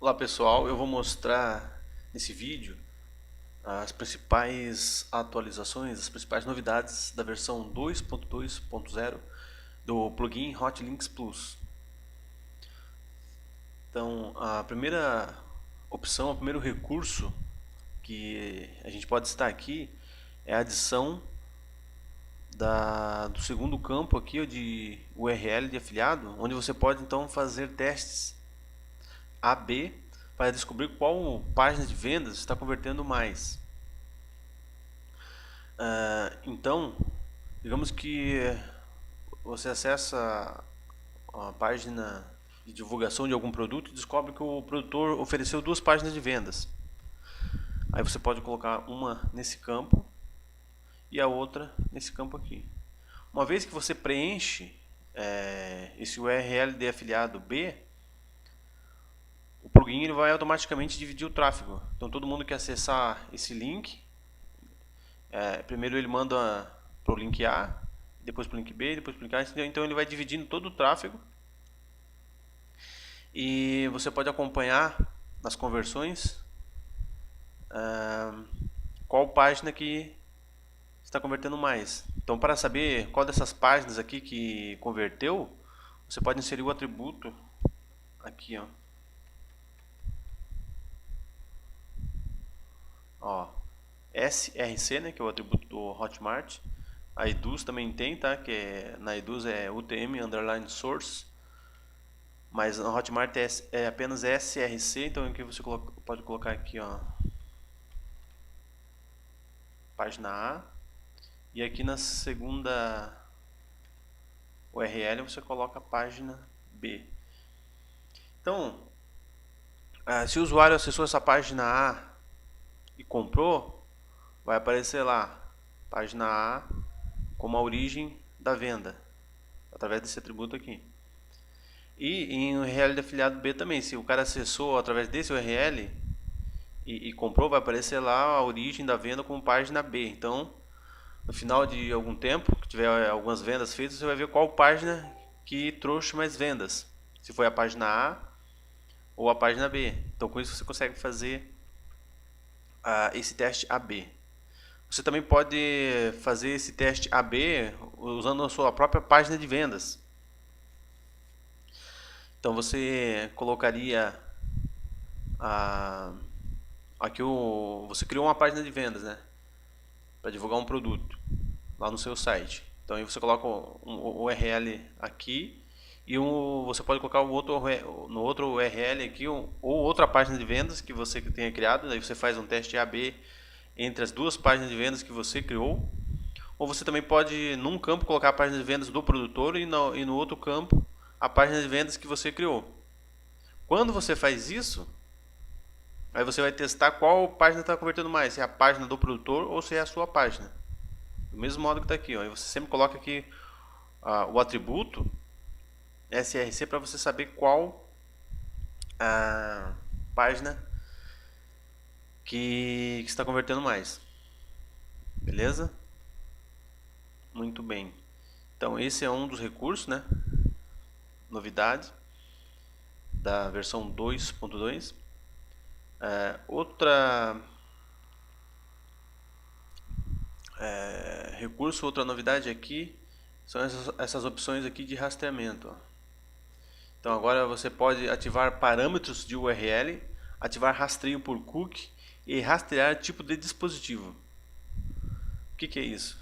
Olá pessoal, eu vou mostrar nesse vídeo as principais atualizações, as principais novidades da versão 2.2.0 do plugin Hotlinks Plus. Então, a primeira opção, o primeiro recurso que a gente pode citar aqui é a adição do segundo campo aqui de URL de afiliado, onde você pode então fazer testes AB para descobrir qual página de vendas está convertendo mais. Então, digamos que você acessa a página de divulgação de algum produto e descobre que o produtor ofereceu duas páginas de vendas. Aí você pode colocar uma nesse campo e a outra nesse campo aqui. Uma vez que você preenche esse URL de afiliado B, o plugin ele vai automaticamente dividir o tráfego. Então todo mundo que acessar esse link, primeiro ele manda para o link A, depois para o link B, depois para o link A. Então ele vai dividindo todo o tráfego. E você pode acompanhar nas conversões qual página que está convertendo mais. Então, para saber qual dessas páginas aqui que converteu, você pode inserir o atributo aqui, ó, SRC, né, que é o atributo do Hotmart. A Eduz também tem, tá? Que na Eduz é UTM underline source, mas na Hotmart é apenas SRC. Então aqui você pode colocar aqui, ó, página A, e aqui na segunda URL você coloca a página B. Então, se o usuário acessou essa página A e comprou, vai aparecer lá, página A como a origem da venda, através desse atributo aqui. E em URL de afiliado B também, se o cara acessou através desse URL e comprou, vai aparecer lá a origem da venda como página B. Então, no final de algum tempo, que tiver algumas vendas feitas, você vai ver qual página que trouxe mais vendas. Se foi a página A ou a página B. Então, com isso você consegue fazer esse teste AB. Você também pode fazer esse teste AB usando a sua própria página de vendas. Então você colocaria aqui você criou uma página de vendas, né, para divulgar um produto lá no seu site. Então aí você coloca um URL aqui e você pode colocar no outro URL aqui ou outra página de vendas que você tenha criado. Daí você faz um teste AB entre as duas páginas de vendas que você criou. Ou você também pode, num campo, colocar a página de vendas do produtor e no outro campo a página de vendas que você criou. Quando você faz isso, aí você vai testar qual página está convertendo mais, se é a página do produtor ou se é a sua página. Do mesmo modo que está aqui, ó. E você sempre coloca aqui o atributo SRC para você saber qual a página que está convertendo mais. Beleza? Muito bem. Então esse é um dos recursos, né? Novidade da versão 2.2. Outra novidade aqui são essas opções aqui de rastreamento, ó. Então agora você pode ativar parâmetros de URL, ativar rastreio por cookie e rastrear tipo de dispositivo. O que é isso?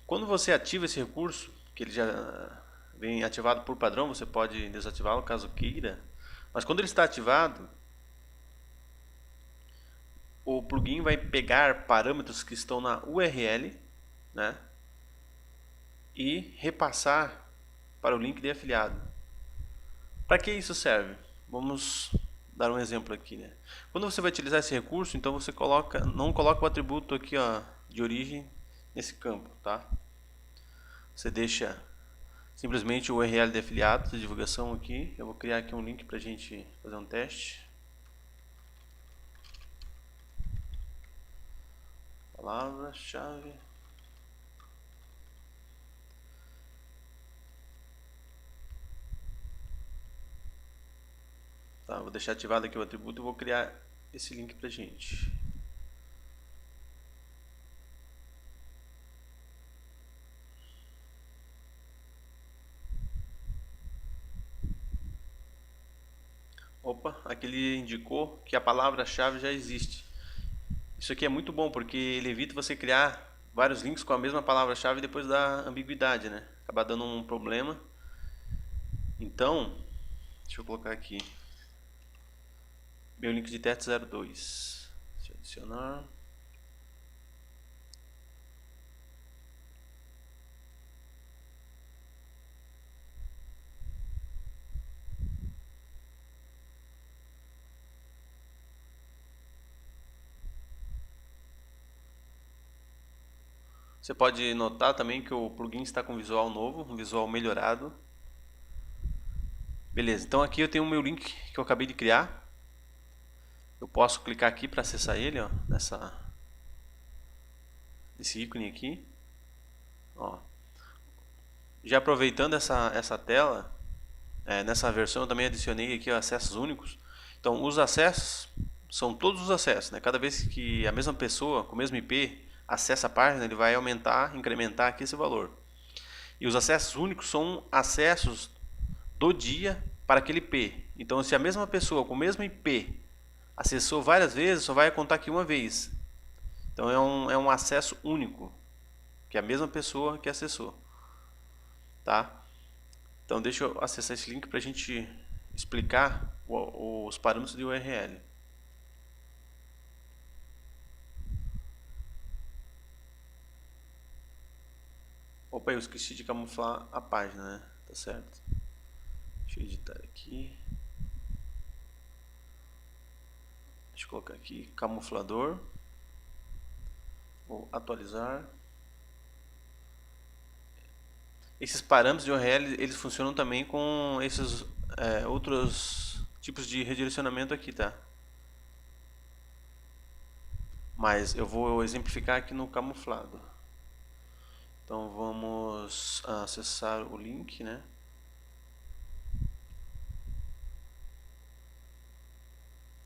Quando você ativa esse recurso, que ele já vem ativado por padrão, você pode desativá-lo caso queira, mas quando ele está ativado, o plugin vai pegar parâmetros que estão na URL, né, e repassar para o link de afiliado. Para que isso serve? Vamos dar um exemplo aqui, né? Quando você vai utilizar esse recurso, então você não coloca o atributo aqui, ó, de origem nesse campo, tá? Você deixa simplesmente o URL de afiliado de divulgação aqui. Eu vou criar aqui um link para a gente fazer um teste. Palavra-chave. Tá, vou deixar ativado aqui o atributo e vou criar esse link pra gente. Opa, aqui ele indicou que a palavra-chave já existe. Isso aqui é muito bom porque ele evita você criar vários links com a mesma palavra-chave e depois dá ambiguidade, né? Acaba dando um problema. Então, deixa eu colocar aqui meu link de teste 02. Deixa eu adicionar. Você pode notar também que o plugin está com visual novo, um visual melhorado. Beleza, então aqui eu tenho o meu link que eu acabei de criar. Eu posso clicar aqui para acessar ele, ó, nesse ícone aqui. Ó. Já aproveitando essa tela, nessa versão eu também adicionei aqui acessos únicos. Então os acessos são todos os acessos, né? Cada vez que a mesma pessoa com o mesmo IP acessa a página, ele vai aumentar, incrementar aqui esse valor. E os acessos únicos são acessos do dia para aquele IP. Então se a mesma pessoa com o mesmo IP acessou várias vezes, só vai contar aqui uma vez. Então é um acesso único, que é a mesma pessoa que acessou. Tá? Então deixa eu acessar esse link para a gente explicar os parâmetros de URL. Opa, eu esqueci de camuflar a página, né? Tá certo. Deixa eu editar aqui. Deixa eu colocar aqui camuflador. Vou atualizar. Esses parâmetros de URL, eles funcionam também com esses outros tipos de redirecionamento aqui, tá? Mas eu vou exemplificar aqui no camuflado. Então vamos acessar o link, né?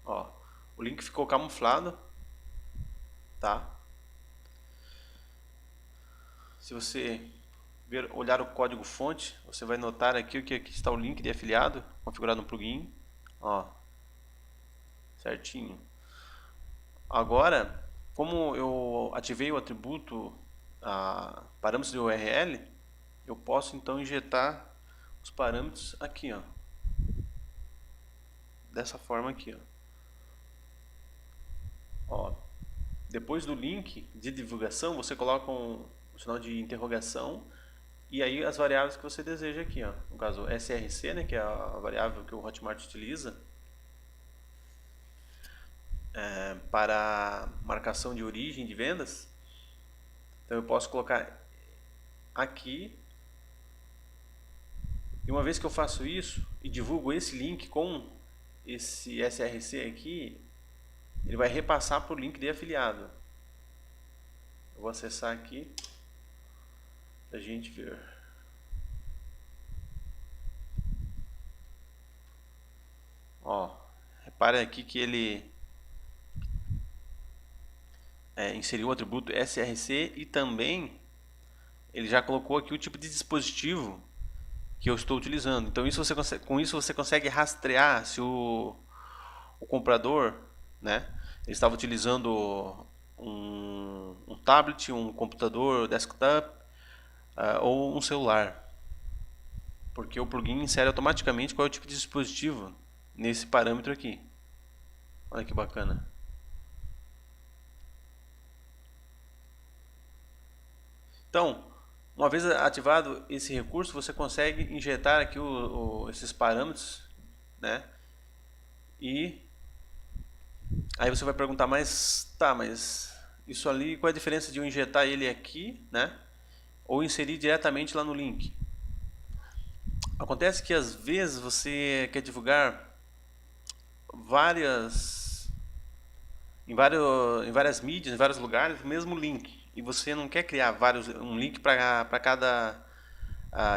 Ó, o link ficou camuflado, tá? Se você olhar o código fonte, você vai notar aqui que aqui está o link de afiliado configurado no plugin, ó, certinho. Agora, como eu ativei o atributo parâmetros de URL, eu posso então injetar os parâmetros aqui, ó, dessa forma aqui, ó. Depois do link de divulgação, você coloca um sinal de interrogação e aí as variáveis que você deseja aqui, ó. No caso SRC, né, que é a variável que o Hotmart utiliza para marcação de origem de vendas. Então eu posso colocar aqui, e uma vez que eu faço isso e divulgo esse link com esse SRC aqui, ele vai repassar para o link de afiliado. Eu vou acessar aqui para a gente ver. Ó, repare aqui que ele inseriu o atributo SRC e também ele já colocou aqui o tipo de dispositivo que eu estou utilizando. Então com isso você consegue rastrear se o comprador, né, ele estava utilizando um tablet, um computador desktop ou um celular. Porque o plugin insere automaticamente qual é o tipo de dispositivo nesse parâmetro aqui. Olha que bacana. Então, uma vez ativado esse recurso, você consegue injetar aqui esses parâmetros, né? E aí você vai perguntar, mas isso ali, qual é a diferença de eu injetar ele aqui, né? Ou inserir diretamente lá no link? Acontece que às vezes você quer divulgar em várias mídias, em vários lugares, o mesmo link. E você não quer criar um link para cada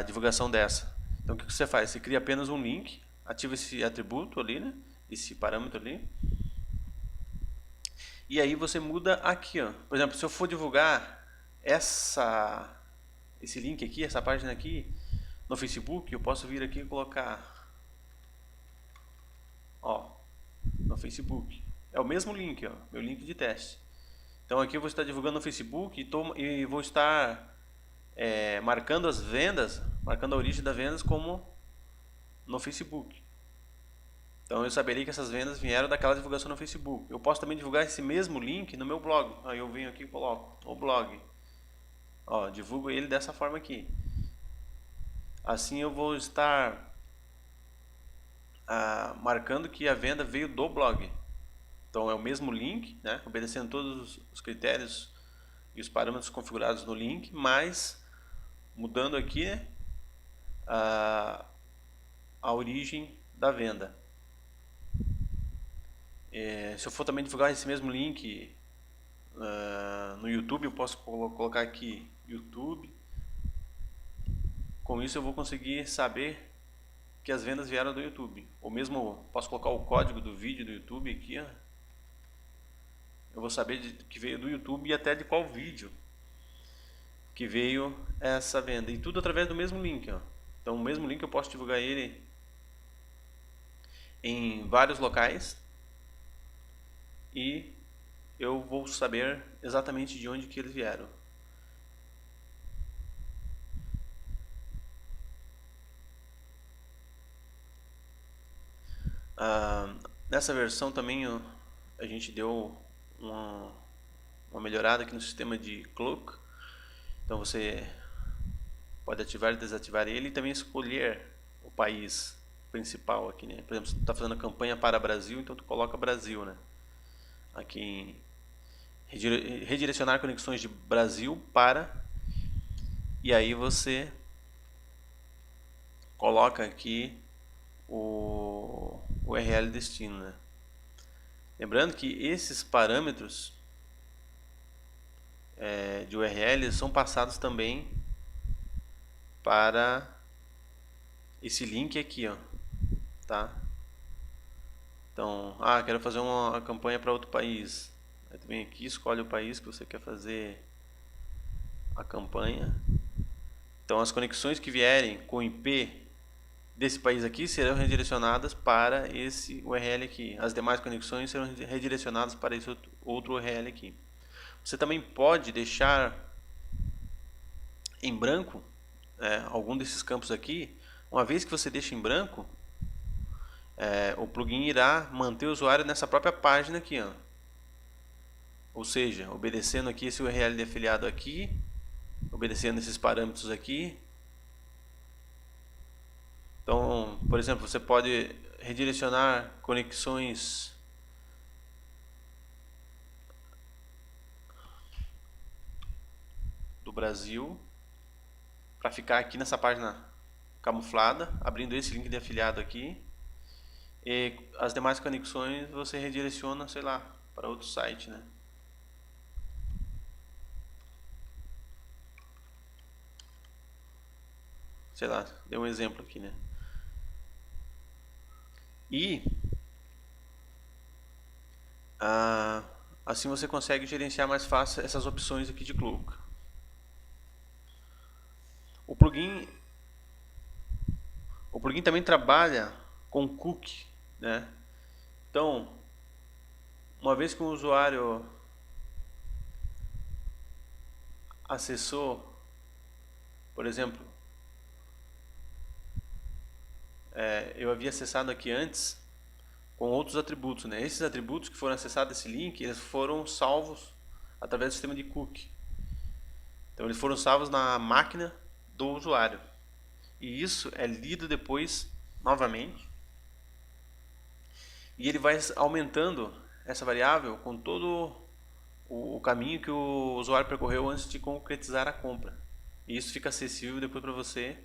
divulgação dessa. Então o que você faz? Você cria apenas um link, ativa esse atributo ali, né? esse parâmetro ali. E aí você muda aqui, ó. Por exemplo, se eu for divulgar esse link aqui, essa página aqui no Facebook, eu posso vir aqui e colocar, ó, no Facebook. É o mesmo link, ó, meu link de teste. Então aqui eu vou estar divulgando no Facebook e vou estar marcando as vendas, marcando a origem das vendas como no Facebook. Então eu saberia que essas vendas vieram daquela divulgação no Facebook. Eu posso também divulgar esse mesmo link no meu blog. Aí eu venho aqui e coloco o blog. Ó, divulgo ele dessa forma aqui. Assim eu vou estar marcando que a venda veio do blog. Então é o mesmo link, né, obedecendo todos os critérios e os parâmetros configurados no link, mas mudando aqui, né, a origem da venda. Se eu for também divulgar esse mesmo link no YouTube, eu posso colocar aqui YouTube. Com isso eu vou conseguir saber que as vendas vieram do YouTube. Ou mesmo posso colocar o código do vídeo do YouTube aqui, ó. Eu vou saber que veio do YouTube e até de qual vídeo que veio essa venda. E tudo através do mesmo link, ó. Então o mesmo link eu posso divulgar ele em vários locais e eu vou saber exatamente de onde que eles vieram. Nessa versão também a gente deu uma melhorada aqui no sistema de cloak. Então você pode ativar e desativar ele e também escolher o país principal aqui, né? Por exemplo, se tu está fazendo a campanha para Brasil, então tu coloca Brasil, né? Aqui em redirecionar conexões de Brasil para, e aí você coloca aqui o URL destino, né? Lembrando que esses parâmetros de URL são passados também para esse link aqui, ó, tá? Então, quero fazer uma campanha para outro país. Aí tu vem aqui, escolhe o país que você quer fazer a campanha. Então, as conexões que vierem com o IP desse país aqui serão redirecionadas para esse URL aqui. As demais conexões serão redirecionadas para esse outro URL aqui. Você também pode deixar em branco algum desses campos aqui. Uma vez que você deixa em branco, o plugin irá manter o usuário nessa própria página aqui, ó. Ou seja, obedecendo aqui esse URL de afiliado aqui, obedecendo esses parâmetros aqui. Então, por exemplo, você pode redirecionar conexões do Brasil para ficar aqui nessa página camuflada, abrindo esse link de afiliado aqui. E as demais conexões você redireciona, sei lá, para outro site, né? Sei lá, dei um exemplo aqui, né? E assim você consegue gerenciar mais fácil essas opções aqui de cloak. O plugin também trabalha com cookie, né? Então, uma vez que o usuário acessou, por exemplo, eu havia acessado aqui antes com outros atributos, né? Esses atributos que foram acessados esse link, eles foram salvos através do sistema de cookie. Então eles foram salvos na máquina do usuário. E isso é lido depois novamente. E ele vai aumentando essa variável com todo o caminho que o usuário percorreu antes de concretizar a compra. E isso fica acessível depois para você.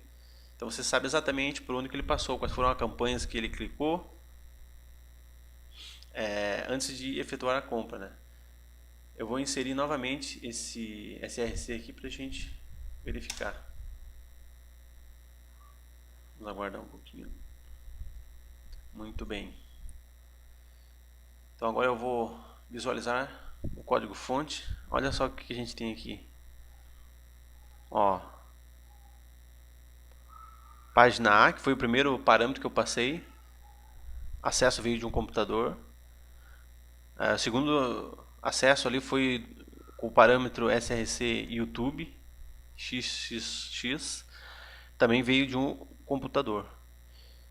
Então você sabe exatamente por onde que ele passou, quais foram as campanhas que ele clicou antes de efetuar a compra, né? Eu vou inserir novamente esse SRC aqui para a gente verificar. Vamos aguardar um pouquinho. Muito bem. Então agora eu vou visualizar o código fonte. Olha só o que a gente tem aqui. Ó, página A, que foi o primeiro parâmetro que eu passei. Acesso veio de um computador. O segundo acesso ali foi com o parâmetro src YouTube xxx, também veio de um computador.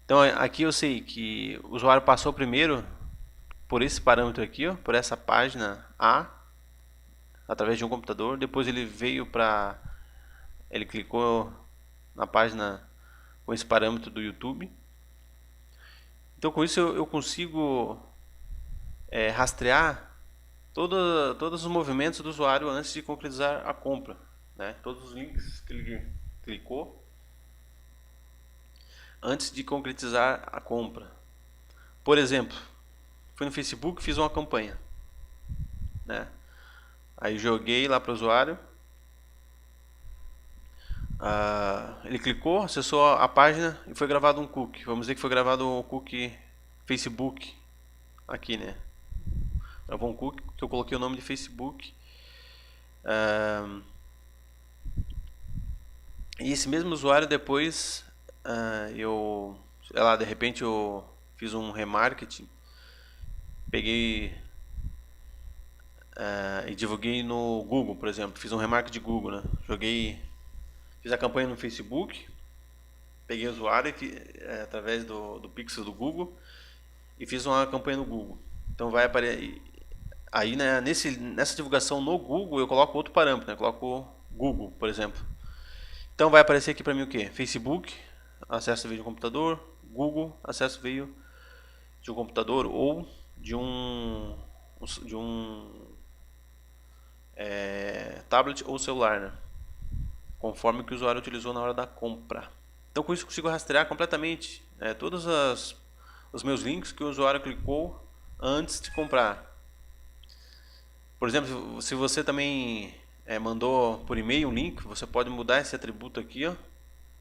Então aqui eu sei que o usuário passou primeiro por esse parâmetro aqui, ó, por essa página A, através de um computador. Depois ele veio para, ele clicou na página com esse parâmetro do YouTube. Então com isso eu consigo rastrear todos os movimentos do usuário antes de concretizar a compra, né? Todos os links que ele clicou antes de concretizar a compra. Por exemplo, fui no Facebook, fiz uma campanha, né? Aí joguei lá para o usuário, ele clicou, acessou a página e foi gravado um cookie. Vamos dizer que foi gravado um cookie Facebook aqui, né? Gravou um cookie que eu coloquei o nome de Facebook. E esse mesmo usuário depois sei lá, de repente eu fiz um remarketing, peguei e divulguei no Google, por exemplo, fiz um remarketing de Google, né? Fiz a campanha no Facebook, peguei o usuário através do pixel do Google e fiz uma campanha no Google. Então vai aparecer aí, né, nessa divulgação no Google eu coloco outro parâmetro, né? Eu coloco Google, por exemplo. Então vai aparecer aqui para mim o que? Facebook, acesso veio de um computador. Google, acesso veio de um computador ou de um tablet ou celular, né? Conforme o que o usuário utilizou na hora da compra. Então com isso eu consigo rastrear completamente todos os meus links que o usuário clicou antes de comprar. Por exemplo, se você também mandou por e-mail um link, você pode mudar esse atributo aqui, ó,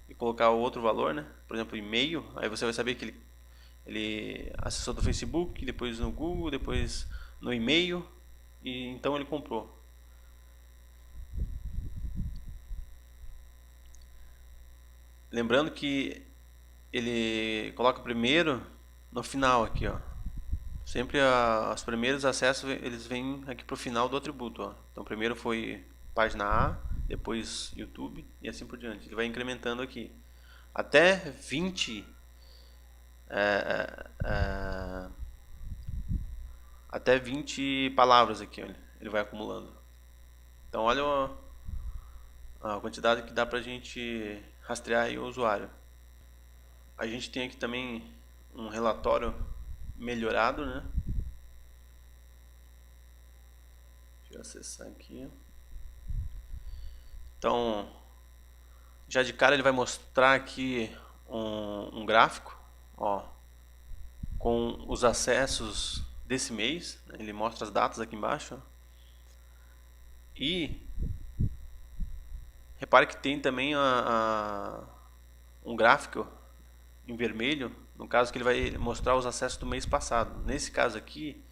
e colocar outro valor, né? Por exemplo, e-mail, aí você vai saber que ele acessou do Facebook, depois no Google, depois no e-mail, e então ele comprou. Lembrando que ele coloca primeiro no final aqui, ó. Sempre os primeiros acessos eles vêm aqui para o final do atributo, ó. Então primeiro foi página A, depois YouTube e assim por diante. Ele vai incrementando aqui até 20 até 20 palavras aqui, olha, ele vai acumulando. Então olha a quantidade que dá pra gente rastrear aí o usuário. A gente tem aqui também um relatório melhorado, né? Deixa eu acessar aqui. Então, já de cara ele vai mostrar aqui um gráfico, ó, com os acessos desse mês, né? Ele mostra as datas aqui embaixo, ó. E repare que tem também um gráfico em vermelho, no caso que ele vai mostrar os acessos do mês passado. Nesse caso aqui,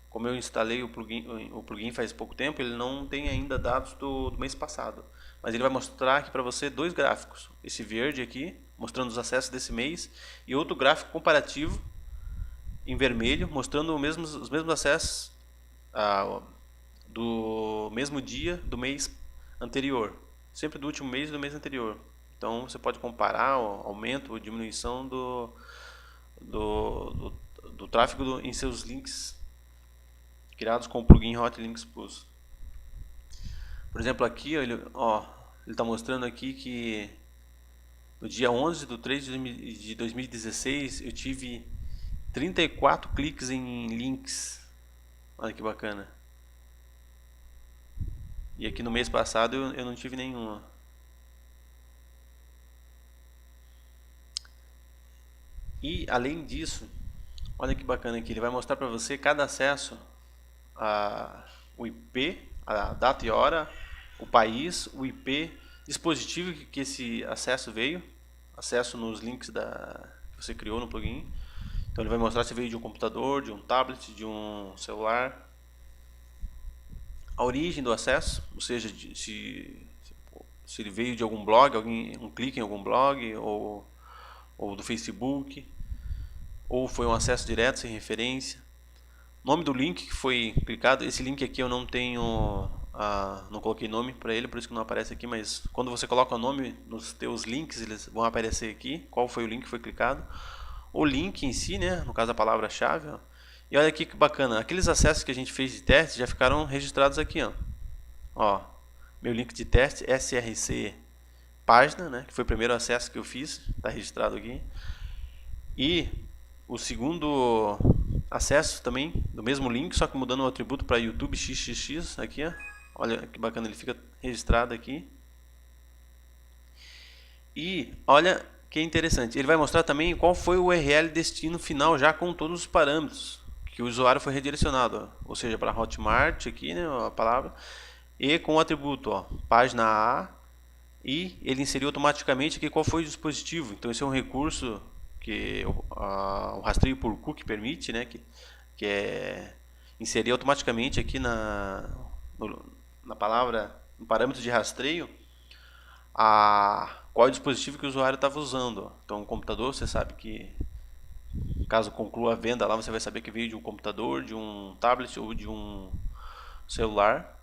como eu instalei o plugin faz pouco tempo, ele não tem ainda dados do mês passado. Mas ele vai mostrar aqui para você dois gráficos. Esse verde aqui, mostrando os acessos desse mês, e outro gráfico comparativo em vermelho, mostrando os mesmos acessos do mesmo dia do mês anterior. Sempre do último mês do mês anterior. Então você pode comparar o aumento ou diminuição do tráfego em seus links criados com o plugin Hotlinks Plus. Por exemplo, aqui ele está mostrando aqui que no dia 11/3 de 2016 eu tive 34 cliques em links. Olha que bacana. E aqui no mês passado eu não tive nenhuma. E além disso, olha que bacana aqui, ele vai mostrar para você cada acesso, o IP, a data e hora, o país, o IP, dispositivo que esse acesso veio, acesso nos links que você criou no plugin. Então ele vai mostrar se veio de um computador, de um tablet, de um celular, a origem do acesso, ou seja, se ele veio de algum blog, um clique em algum blog, ou do Facebook, ou foi um acesso direto sem referência. Nome do link que foi clicado, esse link aqui eu não tenho, não coloquei nome para ele, por isso que não aparece aqui, mas quando você coloca o nome nos teus links, eles vão aparecer aqui, qual foi o link que foi clicado, o link em si, né, no caso a palavra-chave, ó. E olha aqui que bacana, aqueles acessos que a gente fez de teste já ficaram registrados aqui, ó, meu link de teste, SRC página, né, que foi o primeiro acesso que eu fiz, está registrado aqui, e o segundo acesso também do mesmo link, só que mudando o atributo para YouTube XXX aqui, ó. Olha que bacana, ele fica registrado aqui. E olha que interessante, ele vai mostrar também qual foi o URL destino final já com todos os parâmetros que o usuário foi redirecionado, ó. Ou seja, para Hotmart aqui, né, a palavra, e com o atributo, ó, página A, e ele inseriu automaticamente aqui qual foi o dispositivo. Então esse é um recurso que o rastreio por cookie permite, né, que é inserir automaticamente aqui na palavra, no parâmetro de rastreio, qual é o dispositivo que o usuário estava usando. Então, o computador, você sabe que, caso conclua a venda lá, você vai saber que veio de um computador, de um tablet ou de um celular.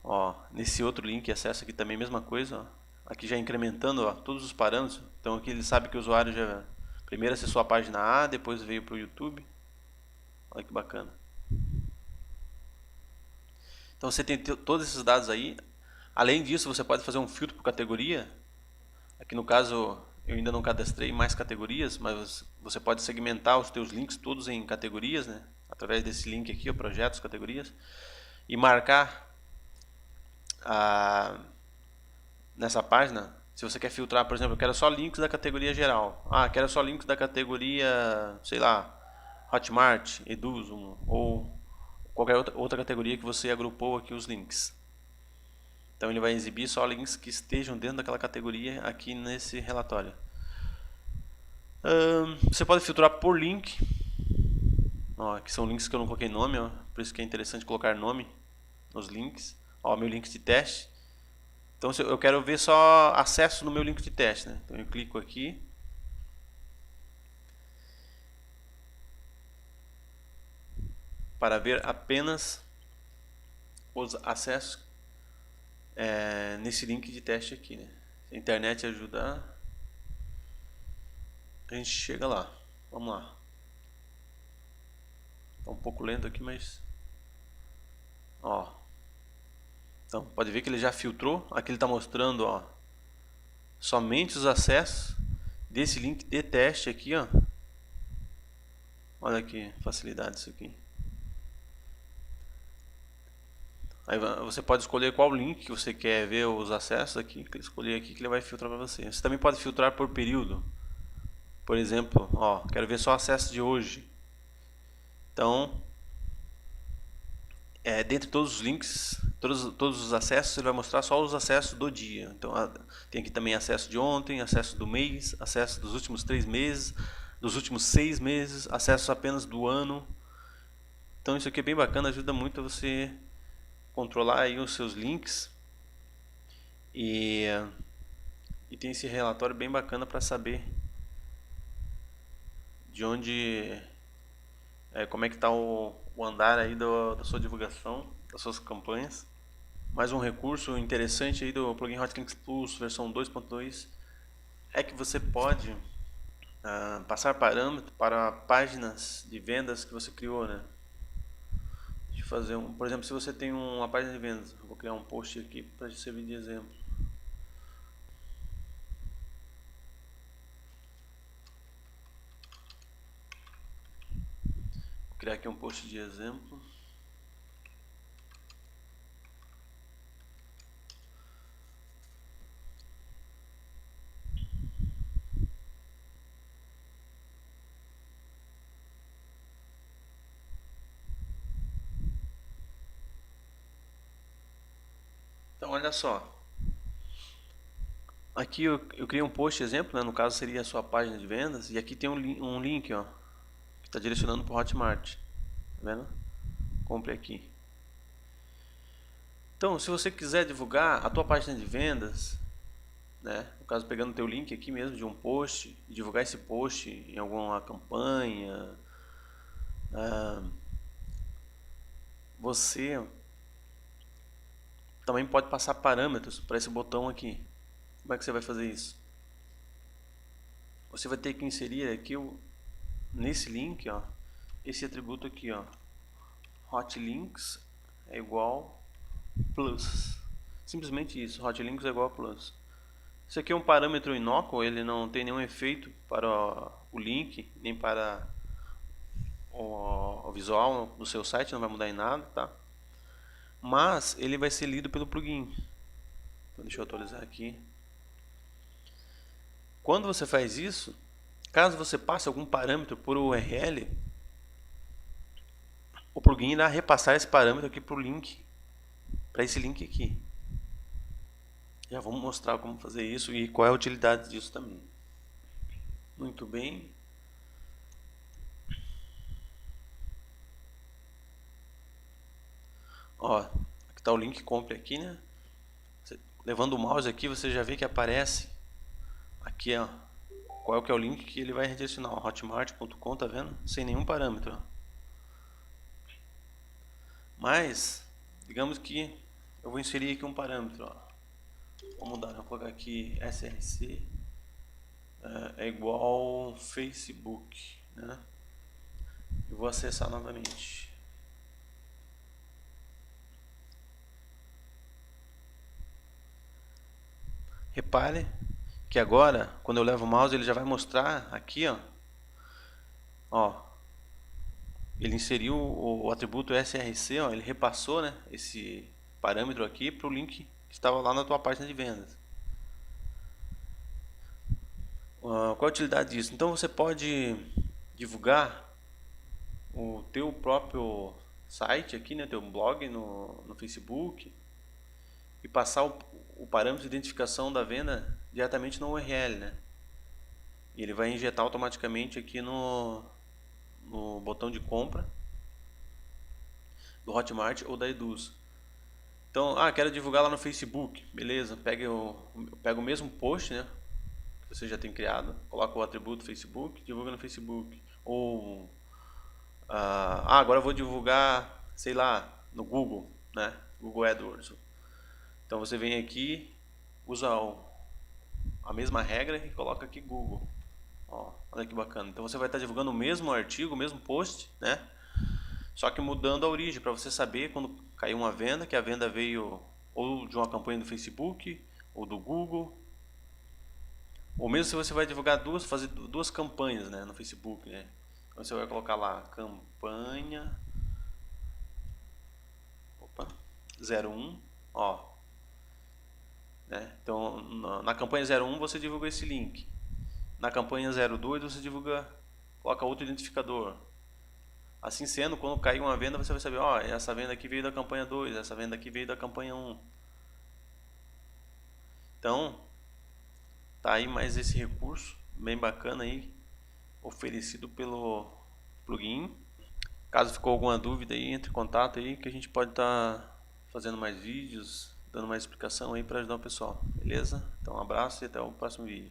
Ó, nesse outro link, acesso aqui também, mesma coisa. Ó. Aqui já incrementando, ó, todos os parâmetros. Então, aqui ele sabe que o usuário já primeiro acessou a página A, depois veio para o YouTube. Olha que bacana. Então, você tem todos esses dados aí. Além disso, você pode fazer um filtro por categoria. Aqui no caso, eu ainda não cadastrei mais categorias, mas você pode segmentar os teus links todos em categorias, né? Através desse link aqui, o projetos, categorias, e marcar nessa página, se você quer filtrar, por exemplo, eu quero só links da categoria geral. Quero só links da categoria, sei lá, Hotmart, Eduzum, ou qualquer outra categoria que você agrupou aqui os links. Então ele vai exibir só links que estejam dentro daquela categoria aqui nesse relatório. Você pode filtrar por link. Ó, aqui são links que eu não coloquei nome, ó, por isso que é interessante colocar nome nos links. Ó, meu link de teste. Então se eu quero ver só acesso no meu link de teste, né? Então eu clico aqui. Para ver apenas os acessos nesse link de teste aqui, né? Se a internet ajudar, a gente chega lá. Vamos lá. Tá um pouco lento aqui, mas ó. Então, pode ver que ele já filtrou. Aqui ele está mostrando, ó, somente os acessos desse link de teste aqui, ó. Olha que facilidade isso aqui. Aí você pode escolher qual link que você quer ver os acessos aqui, escolher aqui que ele vai filtrar para você. Você também pode filtrar por período. Por exemplo, ó, quero ver só acesso de hoje. Então, dentre todos os links, todos os acessos, ele vai mostrar só os acessos do dia. Então, tem aqui também acesso de ontem, acesso do mês, acesso dos últimos 3 meses, dos últimos 6 meses, acesso apenas do ano. Então, isso aqui é bem bacana, ajuda muito a você controlar aí os seus links. E tem esse relatório bem bacana para saber de onde, como é que está o andar aí da sua divulgação, das suas campanhas. Mais um recurso interessante aí do plugin Hotlinks Plus versão 2.2 é que você pode passar parâmetro para páginas de vendas que você criou, né? Deixa eu fazer por exemplo, se você tem uma página de vendas, eu vou criar um post aqui para servir de exemplo. Vou criar aqui um post de exemplo. Então, olha só. Aqui eu criei um post exemplo, né? No caso seria a sua página de vendas. E aqui tem um link, ó. Está direcionando para o Hotmart. Tá vendo? Compre aqui. Então, se você quiser divulgar a tua página de vendas, né? No caso, pegando o teu link aqui mesmo de um post, e divulgar esse post em alguma campanha, você também pode passar parâmetros para esse botão aqui. Como é que você vai fazer isso? Você vai ter que inserir aqui nesse link, ó, esse atributo aqui, ó, hotlinks é igual plus. Simplesmente isso, hotlinks é igual a plus. Isso aqui é um parâmetro inócuo, ele não tem nenhum efeito para o link, nem para o visual do seu site, não vai mudar em nada, tá? Mas ele vai ser lido pelo plugin. Então, deixa eu atualizar aqui. Quando você faz isso, caso você passe algum parâmetro por URL, o plugin irá repassar esse parâmetro aqui para o link, para esse link aqui. Já vamos mostrar como fazer isso e qual é a utilidade disso também. Muito bem. Ó, aqui está o link compre aqui, né? Levando o mouse aqui, você já vê que aparece aqui, ó, qual é que é o link que ele vai redirecionar, hotmart.com, tá vendo? Sem nenhum parâmetro. Ó. Mas, digamos que eu vou inserir aqui um parâmetro, ó. Vou mudar, vou colocar aqui src é igual Facebook, né? Eu vou acessar novamente. Repare que agora, quando eu levo o mouse, ele já vai mostrar aqui, ó, ele inseriu o atributo src, ó, ele repassou, né, esse parâmetro aqui para o link que estava lá na tua página de vendas. Qual a utilidade disso? Então você pode divulgar o teu próprio site aqui, né, teu blog no Facebook e passar o parâmetro de identificação da venda diretamente no URL, né? E ele vai injetar automaticamente aqui no botão de compra do Hotmart ou da Eduz. Então, quero divulgar lá no Facebook, beleza? Pega o mesmo post, né, que você já tem criado, coloca o atributo Facebook, divulga no Facebook. Ou agora eu vou divulgar, sei lá, no Google, né? Google AdWords. Então você vem aqui, usa a mesma regra e coloca aqui Google. Ó, olha que bacana. Então você vai estar divulgando o mesmo artigo, o mesmo post, né? Só que mudando a origem, para você saber quando caiu uma venda, que a venda veio ou de uma campanha do Facebook ou do Google. Ou mesmo se você vai divulgar fazer duas campanhas, né, no Facebook, né? Então você vai colocar lá campanha 01, ó, né? Então na campanha 01 você divulga esse link. Na campanha 02 você coloca outro identificador. Assim sendo, quando cair uma venda, você vai saber, ó, essa venda aqui veio da campanha 2, essa venda aqui veio da campanha 1. Então, tá aí mais esse recurso, bem bacana aí, oferecido pelo plugin. Caso ficou alguma dúvida aí, entre em contato aí, que a gente pode estar fazendo mais vídeos, dando mais explicação aí para ajudar o pessoal, beleza? Então, um abraço e até o próximo vídeo.